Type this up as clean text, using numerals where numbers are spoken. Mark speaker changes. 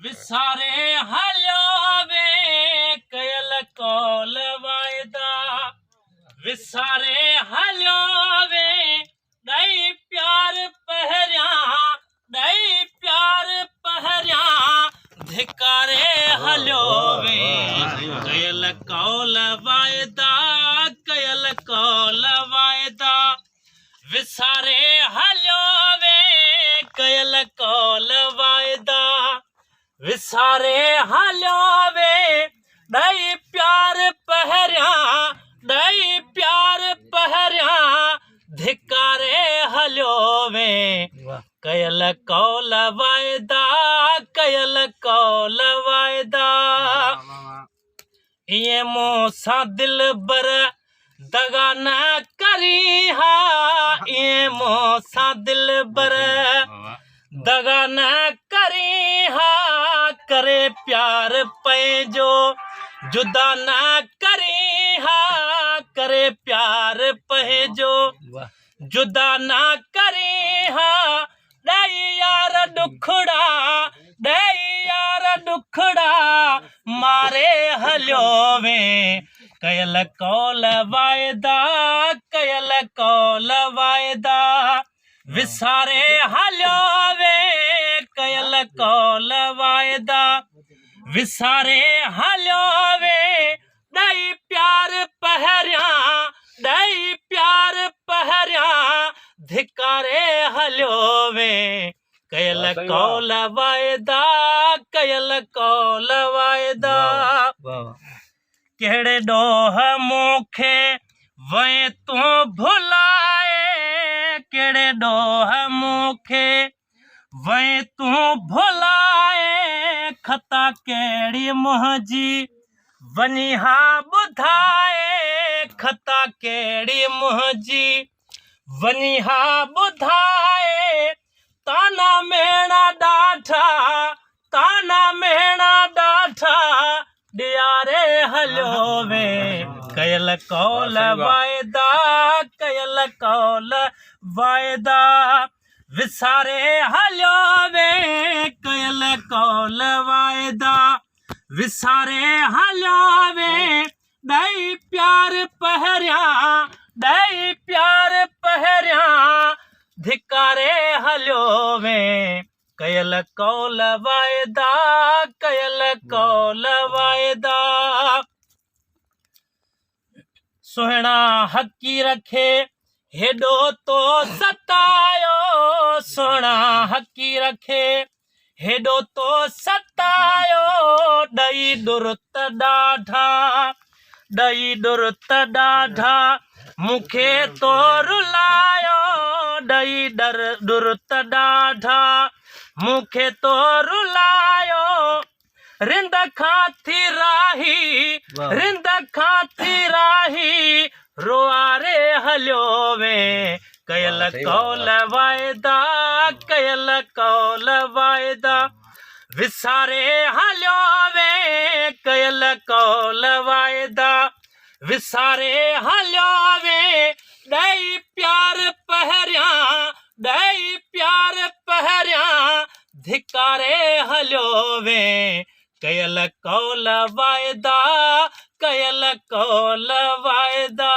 Speaker 1: विसारे हलियो वे कयल कौल वायदा विसारे हलियो वे ॾई प्यार पहिरियां धिकारे हलियो वे कयल कौल वायदा विसारे हलियो वे कयल कौल वायदा विसारे हलियो वे ॾई प्यार पहिरियां धिकारे हलियो वे कयल कौल वायदा इएं मूंसां दिल बर दगा न करी हा इएं मूंसां दिल बर दगा न करी हा करे प्यार पंहिंजो जुदा न करी हा करे प्यार पंहिंजो जुदा न करी हा ॾई यार ॾुखड़ा मारे हलियो वे कयल कौल वायदा विसारे हलियो वे कयल कौल वायदा विसारे हलियो वे ॾई प्यार पहिरियां धिकारे हलियो वे कयल कौल वायदा कहिड़े ॾोह मूंखे वए तूं भुलाए कहिड़े ॾोह मूंखे वए तूं भुलाए खता कहिड़ी मुंहिंजी वञी हा ॿुधाए खता कहिड़ी मुंहिंजी वञी हा ॿुधाए ताना मेणा ॾाठा ॾियारे हलियो वे कयल कौल वायदा विसारे हलियो वे कयल कौल वायदा विसारे हलियो वे ॾई प्यार पहिरियां धिकारे हलियो वे कयल कौल वायदा सुहिणा हकी रखे हेॾो तो सतायो सुहिणा हकी रखे हेॾो तो सतायो ॾई ॾुरत ॾाढा मूंखे तो रुलायो ॾई ॾुरत ॾाढा मूंखे तो रुलायो रिंद खां थी राही रोआरे हलियो वे कयल कौल वायदा विसारे हलियो वे कयल कौल वायदा विसारे हलियो वे ॾई प्यार पहिरियां धिकारे हलियो वे कयल कौल वायदा